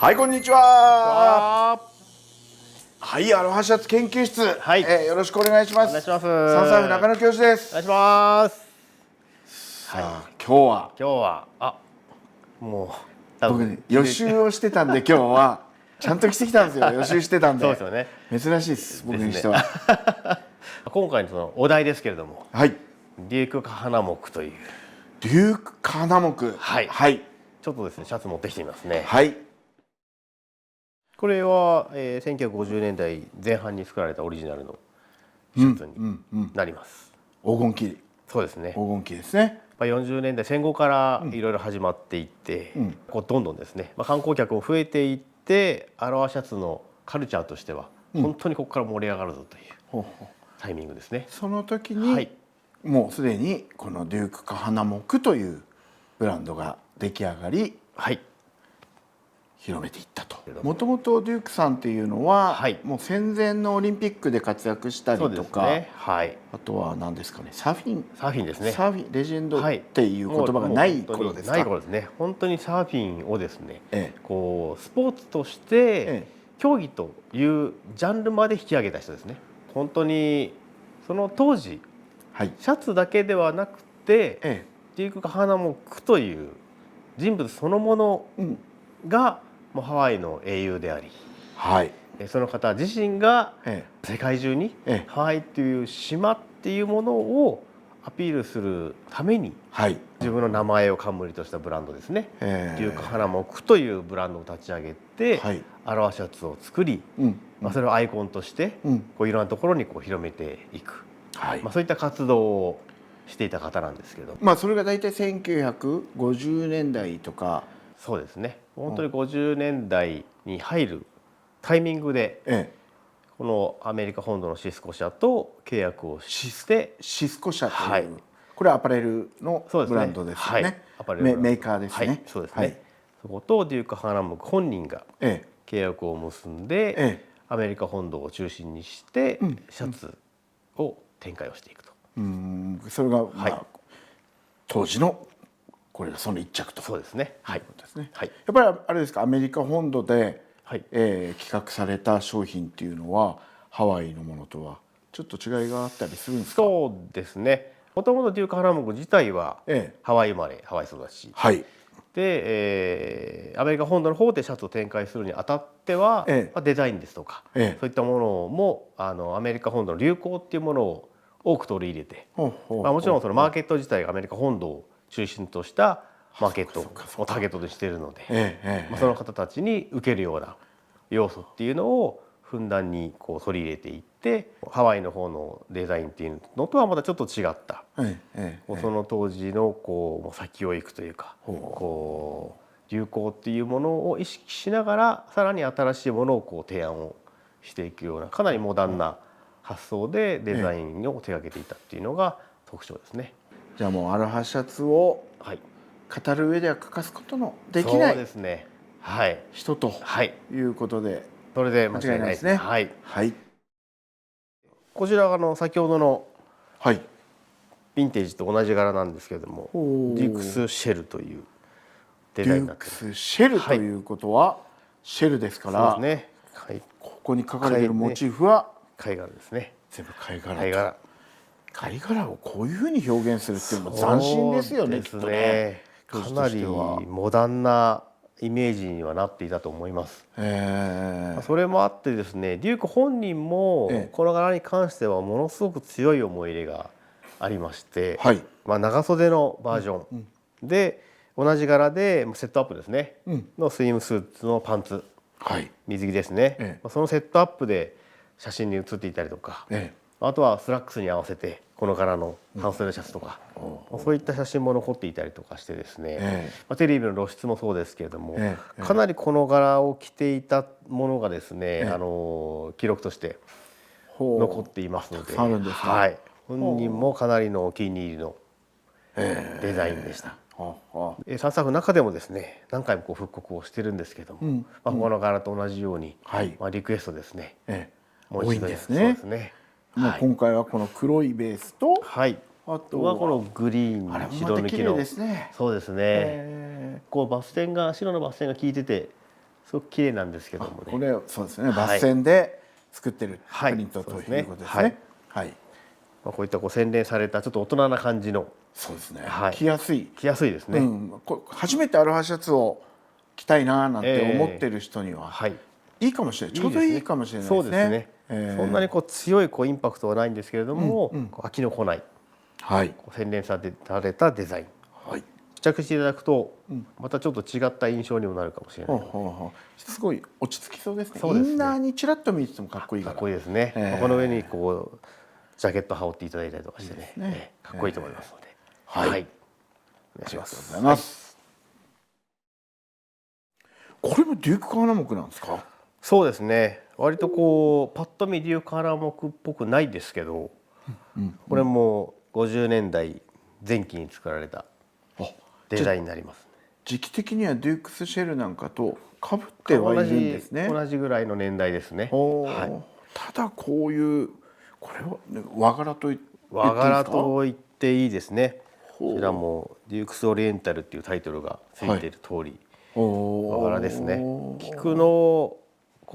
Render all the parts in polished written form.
はい、こんにちは。はい、アロハシャツ研究室、はい、よろしくお願いします。お願いします。三歳中野教授です。お願いします。さあ、今日はもう僕ね、予習をしてたんで今日はちゃんと着てきたんですよ。予習してたんで。そうですよね。珍しいです。僕にしては。今回のそのお題ですけれども、はい。デューク花木というデューク花木。はい。はい。ちょっとですね、シャツ持ってきてみますね。はい。これは、1950年代前半に作られたオリジナルのシャツになります。黄金期。そうですね。黄金期ですね。40年代戦後からいろいろ始まっていって、こうどんどんですね、観光客も増えていって、アロハシャツのカルチャーとしては本当にここから盛り上がるぞというタイミングですね。その時に、もうすでにこのデューク花木というブランドが出来上がり、広めていったと。もともとデュークさんっていうのは、もう戦前のオリンピックで活躍したりとか、あとは何ですかね、サーフィンですね。サーフィンレジェンドっていう言葉がない頃ですか。ない頃ですね。本当にサーフィンをですね、こうスポーツとして競技というジャンルまで引き上げた人ですね。本当にその当時、シャツだけではなくて、デューク花木という人物そのものがもうハワイの英雄であり、その方自身が世界中にハワイっていう島っていうものをアピールするために自分の名前を冠としたブランドですね、デューク花木というブランドを立ち上げて、アロハシャツを作り、それをアイコンとしてこういろんなところにこう広めていく、そういった活動をしていた方なんですけど、それが大体1950年代とか。そうですね。本当に50年代に入るタイミングで、このアメリカ本土のシスコ社と契約をして、シスコ社という、これはアパレルのブランドですよね。メーカーですね。そうですね。そことデューク花木本人が契約を結んで、アメリカ本土を中心にしてシャツを展開をしていくと。それが当時のこれがその一着と。そうですね。やっぱりあれですか、アメリカ本土で企画された商品っていうのはハワイのものとはちょっと違いがあったりするんですか。そうですね。もともとデューク花木自体はハワイ生まれ、ハワイ育ちで、アメリカ本土の方でシャツを展開するにあたっては、デザインですとか、そういったものもアメリカ本土の流行っていうものを多く取り入れて、もちろんそのマーケット自体がアメリカ本土を中心としたマーケットをターゲットにしているので、その方たちに受けるような要素っていうのをふんだんにこう取り入れていって、ハワイの方のデザインっていうのとはまたちょっと違った、その当時のこう先を行くというか、こう流行っていうものを意識しながらさらに新しいものをこう提案をしていくような、かなりモダンな発想でデザインを手掛けていたっていうのが特徴ですね。じゃあもうアロハシャツを語る上では欠かすことのできない人ということで、それで間違いないですね。こちらが先ほどのヴィンテージと同じ柄なんですけれども、デュークスシェルというデザインになっています。デュークスシェルということは、シェルですから、ここに書かれているモチーフは貝殻ですね。全部貝殻。貝殻をこういうふうに表現するっていうのも斬新ですよね。きっとね。かなりモダンなイメージにはなっていたと思います。それもあってですね、デューク本人もこの柄に関してはものすごく強い思い入れがありまして、長袖のバージョンで同じ柄でセットアップですねのスイムスーツのパンツ、水着ですね、そのセットアップで写真に写っていたりとか、あとはスラックスに合わせてこの柄の半袖シャツとか、そういった写真も残っていたりとかしてですね、テレビの露出もそうですけれども、かなりこの柄を着ていたものがですね、記録として残っていますので、本人もかなりのお気に入りのデザインでした。3作の中でもですね、何回もこう復刻をしてるんですけども、この柄と同じようにリクエストですね、多いんですね。今回はこの黒いベースと、あとはこのグリーン白抜きの、そうですね。こうバステンが白のバステンが効いてて、すごく綺麗なんですけどもね。これそうですね、抜線で作ってるプリントということですね。はい。こういった洗練されたちょっと大人な感じの、そうですね。着やすいですね。初めてアロハシャツを着たいななんて思ってる人にはいいかもしれない。ちょうどいいかもしれないですね。そうですね。そんなに強いインパクトはないんですけれども、飽きのこない、洗練されたデザイン。試着していただくとまたちょっと違った印象にもなるかもしれない。すごい落ち着きそうですね。インナーにちらっと見ててもかっこいいから。かっこいいですね。この上にジャケット羽織っていただいたりとかしてね、かっこいいと思いますので。はい。お願いします。ありがとうございます。これもデュークカーナモクなんですか？そうですね。割とパッと見デュークカーナモクっぽくないですけど、これも50年代前期に作られたデザインになります。時期的にはデュークスシェルなんかと被ってはいるんですね。同じぐらいの年代ですね。ただこういうこれは和柄と言っていいですか？和柄と言っていいですね。こちらもデュークスオリエンタルっていうタイトルがついている通り、和柄ですね。菊の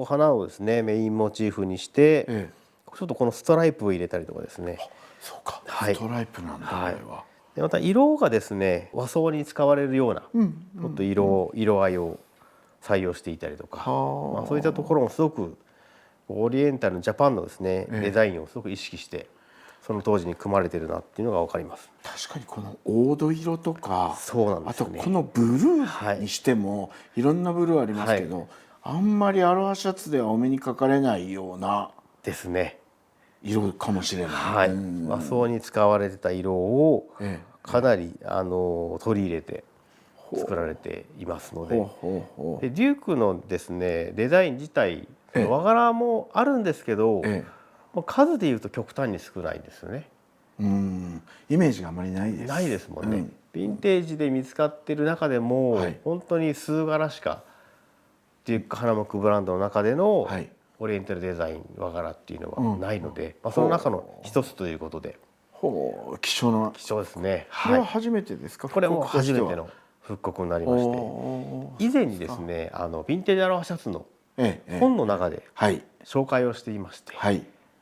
花をですねメインモチーフにして、ちょっとこのストライプを入れたりとかですね。そうか、ストライプなんだ、あれは。でまた色がですね和装に使われるようなちょっと色合いを採用していたりとか、そういったところもすごくオリエンタルジャパンのですねデザインをすごく意識してその当時に組まれてるなっていうのが分かります。確かにこの黄土色とか、あとこのブルーにしてもいろんなブルーありますけど、あんまりアロハシャツではお目にかかれないようなですね色かもしれない。和装に使われてた色をかなり取り入れて作られていますので、デュークのですねデザイン自体和柄もあるんですけど、数でいうと極端に少ないんですよね。イメージがあまりないです。ないですもんね。ヴィンテージで見つかっている中でも、本当に数柄しかデュークハナモクブランドの中でのオリエンタルデザイン和柄っていうのはないので、その中の一つということで。希少ですね。これは初めてですか？これも初めての復刻になりまして、以前にですねヴィンテージアロハシャツの本の中で紹介をしていまして、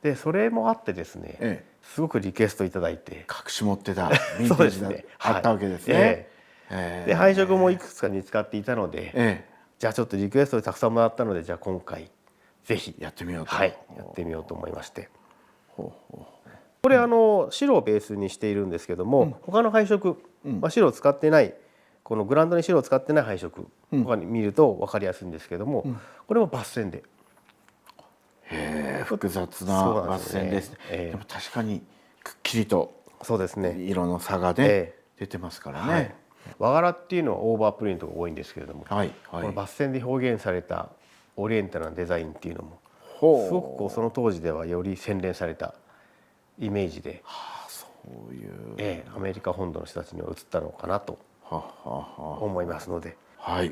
でそれもあってですね、すごくリクエストいただいて隠し持ってたヴィンテージがあったわけですね。で配色もいくつか見つかっていたので、じゃあちょっとリクエストでたくさんもらったので、じゃあ今回ぜひやってみようと、やってみようと思いまして、これ白をベースにしているんですけども、他の配色、白を使ってないこのグラウンドに白を使ってない配色とかに見ると分かりやすいんですけども、これも抜線で。複雑な抜線ですね。でも確かにくっきりと色の差が出てますからね。和柄っていうのはオーバープリントが多いんですけれども、この抜線で表現されたオリエンタルなデザインっていうのもすごくその当時ではより洗練されたイメージで、そういうアメリカ本土の人たちには映ったのかなと思いますので、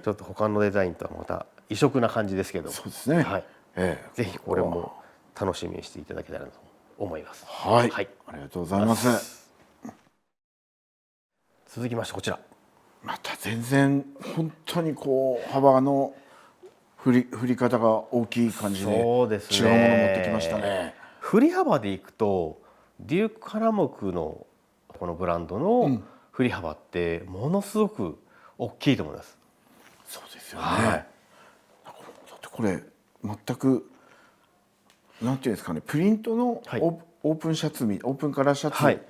ちょっと他のデザインとはまた異色な感じですけど、そうですね。ぜひこれも楽しみにしていただけたらと思います。ありがとうございます。続きましてこちら。また全然本当に幅の振り方が大きい感じで違うものを持ってきましたね。振り幅でいくとデュークカナモクのこのブランドの振り幅ってものすごく大きいと思います。そうですよね。だってこれ全くなんていうんですかね、プリントのオープンシャツオープンカラーシャツ、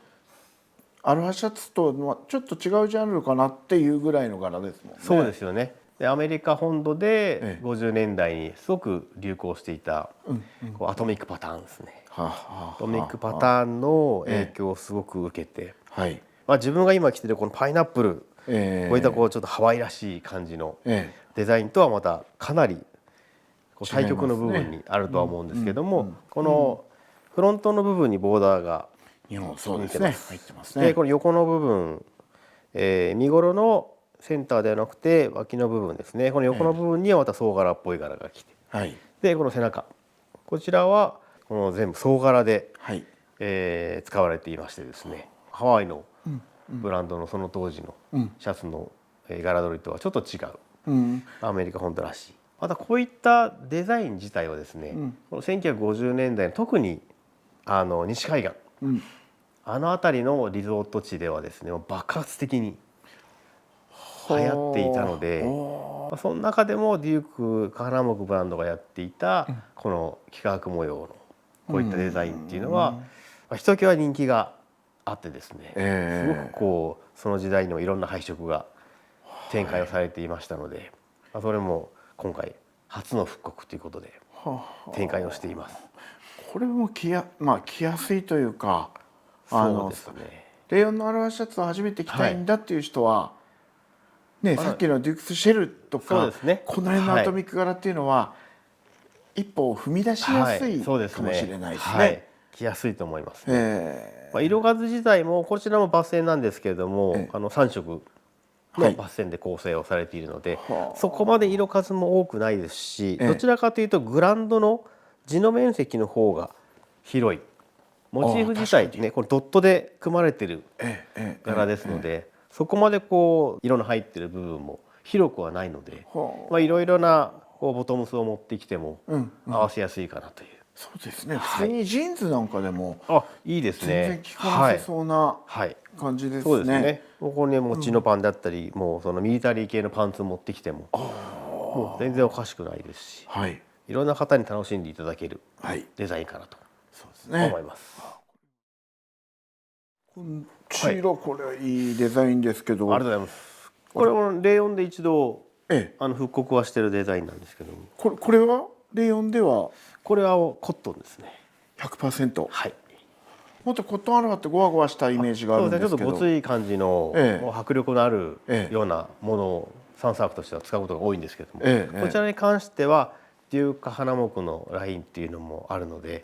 アロハシャツとはちょっと違うジャンルかなっていうぐらいの柄ですもんね。そうですよね。でアメリカ本土で50年代にすごく流行していたアトミックパターンですね。アトミックパターンの影響をすごく受けて、自分が今着てるこのパイナップル、こういったちょっとハワイらしい感じのデザインとはまたかなり対極の部分にあるとは思うんですけども、このフロントの部分にボーダーが入ってますね。でこの横の部分、身ごろのセンターではなくて脇の部分ですね。この横の部分にはまた総柄っぽい柄が来て、でこの背中、こちらはこの全部総柄で、使われていましてですね、ハワイのブランドのその当時のシャツの柄取りとはちょっと違う、アメリカ本土らしい。またこういったデザイン自体はですね、この1950年代の特に西海岸、あの辺りのリゾート地ではですね爆発的に流行っていたので、その中でもデュークカハナモクブランドがやっていたこの幾何学模様のこういったデザインっていうのはひときわ人気があってですね、すごくこうその時代にもいろんな配色が展開をされていましたので、それも今回初の復刻ということで展開をしています。これも着やすいというか、そうですね、レイヨンのアロハシャツを初めて着たいんだっていう人は、ね、さっきのデュークスシェルとか、この辺のアトミック柄っていうのは一歩を踏み出しやすいかもしれないですね。着やすいと思いますね。色数自体もこちらも抜線なんですけれども、3色の抜線で構成をされているので、そこまで色数も多くないですし、どちらかというとグランドの地の面積の方が広い。モチーフ自体ね、これドットで組まれている柄ですので、そこまでこう色の入っている部分も広くはないので、いろいろなボトムスを持ってきても合わせやすいかなという。そうですね。普通にジーンズなんかでもいいですね。全然着こなせそうな感じですね。そうですね。ここにもちのパンだったり、もうそのミリタリー系のパンツ持ってきても、もう全然おかしくないですし、いろんな方に楽しんでいただけるデザインかなと思います。こちらこれいいデザインですけど。ありがとうございます。これもレイヨンで一度復刻はしてるデザインなんですけども。これはレイヨンではこれはコットンですね。100%。はい。もっとコットンアロハってゴワゴワしたイメージがあるんですけど。ちょっとごつい感じの迫力のあるようなものをサンサークとしては使うことが多いんですけども、こちらに関してはデュークカハナモクのラインっていうのもあるので、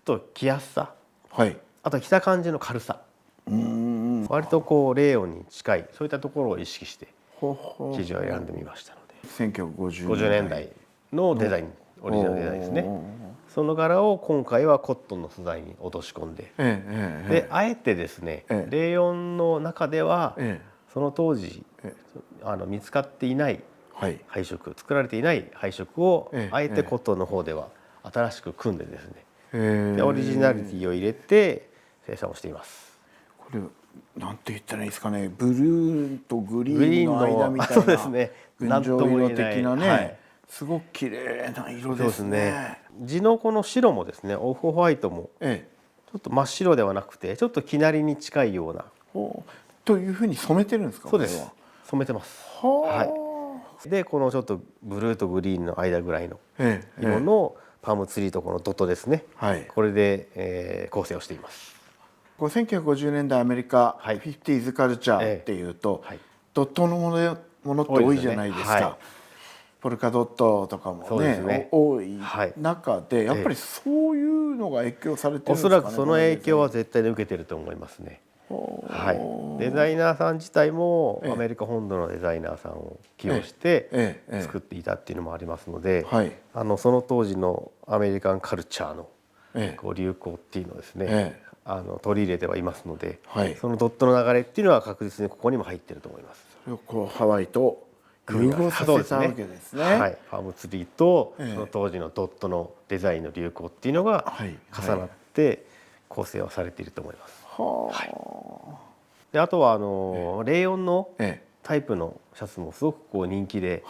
ちょっと着やすさ、あと着た感じの軽さ、割とこうレイヨンに近いそういったところを意識して生地を選んでみましたので、1950年代のデザイン、オリジナルデザインですね。その柄を今回はコットンの素材に落とし込んで、であえてですね、レイヨンの中ではその当時見つかっていない配色、作られていない配色をあえてコットンの方では新しく組んでですね、でオリジナリティを入れて生産をしています。これなんて言ったらいいですかね、ブルーとグリーンの間みたいな、そうですね、群青色的なね、すごく綺麗な色ですね。地のこの白もですね、オフホワイトもちょっと真っ白ではなくてちょっと生成りに近いようなというふうに染めてるんですか。そうです、染めてます。でこのちょっとブルーとグリーンの間ぐらいの色のパームツリーとこのドットですね、これで構成をしています。1950年代アメリカ 50s カルチャーっていうとドットのものって多いじゃないですか。ポルカドットとかもね多い中で、やっぱりそういうのが影響されてるんですかね。おそらくその影響は絶対に受けてると思いますね。デザイナーさん自体もアメリカ本土のデザイナーさんを起用して作っていたっていうのもありますので、その当時のアメリカンカルチャーの流行っていうのをですね取り入れてはいますので、そのドットの流れっていうのは確実にここにも入ってると思います。それをこうハワイと融合させたわけですね。パームツリーとその当時のドットのデザインの流行っていうのが重なって構成はされていると思います。であとはレイヨンのタイプのシャツもすごくこう人気で、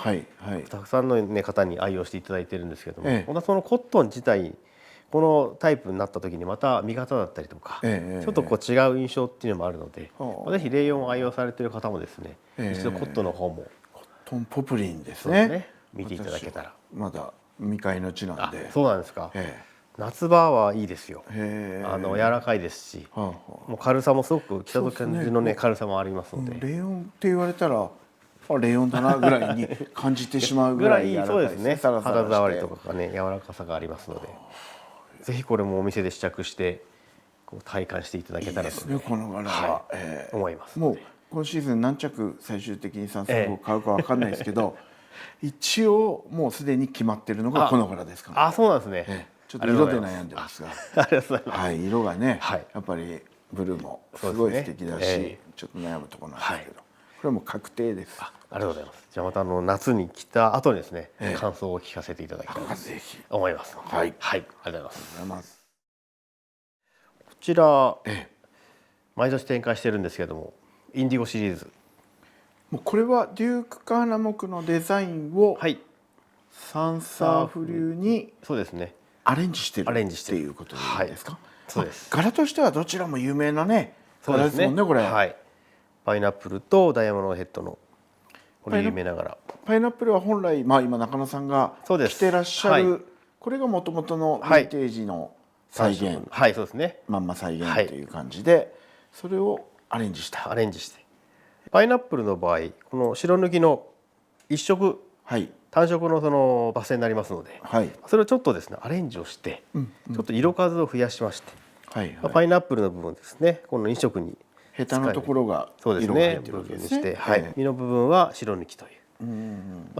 たくさんの、方に愛用していただいてるんですけども、そのコットン自体このタイプになった時にまた見方だったりとか、ちょっとこう違う印象っていうのもあるので、ぜひレイヨンを愛用されている方もですね、一度コットンの方もコットンポプリンですね、見ていただけたら。まだ未開の地なんで。そうなんですか。夏場はいいですよ。柔らかいですし、もう軽さもすごく着た時の軽さもありますので。レイヨンって言われたらレイヨンだなぐらいに感じてしまうぐらい柔らかいですね。肌触りとかがね柔らかさがありますので、ぜひこれもお店で試着して体感していただけたらとこの柄は思います。もう今シーズン何着最終的に3作を買うかわかんないですけど、一応もうすでに決まってるのがこの柄ですから。そうなんですね。ちょっと色で悩んでますが、ありがとうございます。色がねやっぱりブルーもすごい素敵だし、ちょっと悩むところなんですけど、これはもう確定です。ありがとうございます。じゃあまた夏に来た後にですね、感想を聞かせていただきたいと思います。はい、はい、ありがとうございます。こちら、毎年展開してるんですけれども、インディゴシリーズ。もうこれはデュークカハナモクのデザインを、はい、サンサーフ流にそうですねアレンジしてるっていうことですか。そうです。柄としてはどちらも有名なね柄ですもんねこれ。はい。パイナップルとダイヤモンドヘッドのこれ有名な柄。パイナップルは本来今中野さんが着てらっしゃるこれがもともとのヴィンテージの再現、はいそうですね。まんま再現という感じでそれをアレンジした。アレンジして。パイナップルの場合この白抜きの一色、単色のそのバス停になりますので、それをちょっとですねアレンジをして、ちょっと色数を増やしまして、パイナップルの部分ですねこの2色にヘタのところが色が入ってるわけですね。実の部分は白抜きという。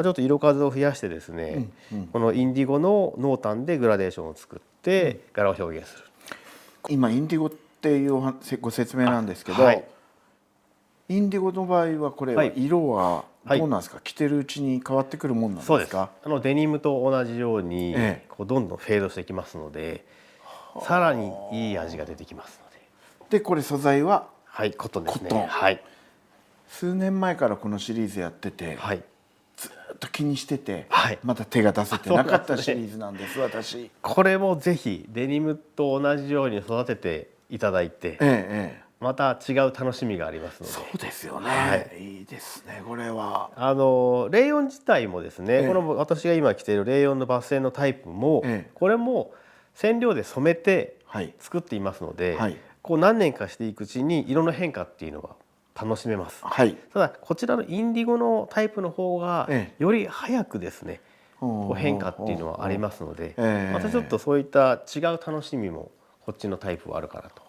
ちょっと色数を増やしてですね、このインディゴの濃淡でグラデーションを作って柄を表現する。今インディゴっていうご説明なんですけど、インディゴの場合はこれは色はどうなんですか、着てるうちに変わってくるもんなんですか。そうです。デニムと同じようにこうどんどんフェードしてきますので、さらにいい味が出てきますので。でこれ素材はコットンですね。はい。数年前からこのシリーズやってて、ずっと気にしてて、まだ手が出せてなかったシリーズなんです。私これもぜひデニムと同じように育てていただいて、また違う楽しみがありますので。そうですよね。いいですねこれは。レイヨン自体もですね、この私が今着ているレイヨンのバステンのタイプも、これも染料で染めて作っていますので、こう何年かしていくうちに色の変化っていうのは楽しめます。ただこちらのインディゴのタイプの方がより早くですね、こう変化っていうのはありますので、またちょっとそういった違う楽しみもこっちのタイプはあるかなと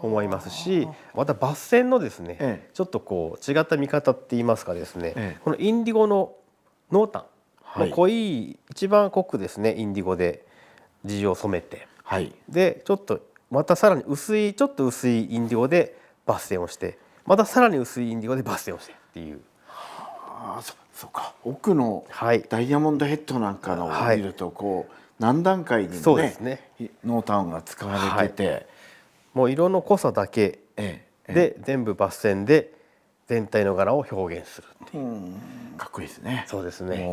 思いますし、またバッセンのですね、ちょっとこう違った見方って言いますかですね、このインディゴの濃淡の濃い一番濃くですねインディゴで地を染めて、でちょっとまたさらにちょっと薄いインディゴでバステンをして、またさらに薄いインディゴでバステンをしてっていう。そうか。奥のダイヤモンドヘッドなんかのを見るとこう何段階にもね濃淡が使われてて、もう色の濃さだけで全部バステンで全体の柄を表現するっていう。かっこいいですね。そうですね。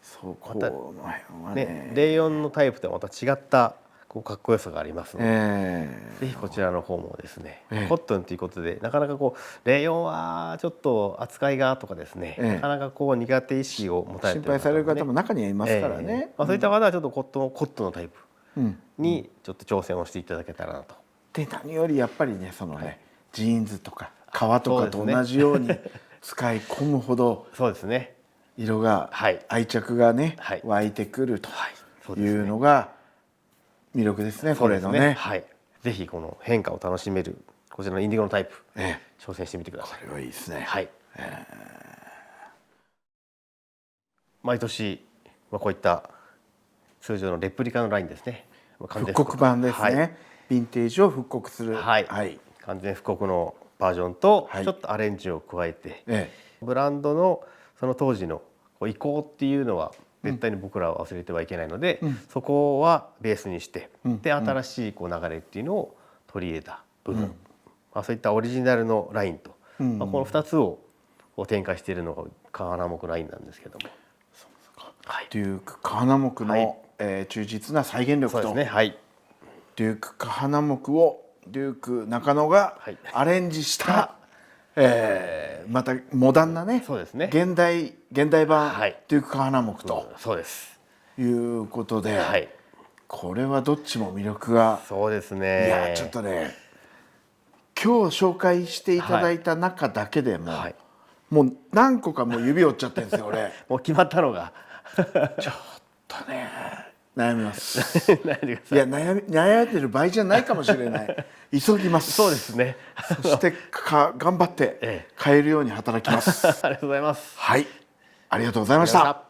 そうこの辺はね、レイヨンのタイプとはまた違ったこうかっこよさがありますので、ぜひこちらの方もですね、コットンということでなかなかこうレイヨンはちょっと扱いがとかですね、なかなかこう苦手意識を持たれて心配される方も中にはいますからね。そういった方はちょっとコットンのタイプにちょっと挑戦をしていただけたらなと。で何よりやっぱりねそのねジーンズとか革とかと同じように使い込むほどそうですね色が愛着がね湧いてくるというのが魅力ですねこれのね。ぜひこの変化を楽しめるこちらのインディゴのタイプ挑戦してみてください。これはいいですね。毎年こういった通常のレプリカのラインですね。復刻版ですね。ヴィンテージを復刻する。完全復刻のバージョンとちょっとアレンジを加えて、ブランドのその当時の意向っていうのは絶対に僕らは忘れてはいけないので、そこはベースにして、で新しいこう流れっていうのを取り入れた部分、そういったオリジナルのラインと、この2つを展開しているのがカハナモクラインなんですけども、デュークカハナモクの忠実な再現力と、デュークカハナモクをデューク中野がアレンジした、またモダンなね現代版デュークカハナモクということで、これはどっちも魅力が。そうですね。いやちょっとね今日紹介していただいた中だけでも、もう何個かもう指折っちゃってるんですよ俺。もう決まったのがちょっとね悩みます。いや悩んでる場合じゃないかもしれない。急ぎます。そうですね。そして頑張って買えるように働きます。ありがとうございます。はい、ありがとうございました。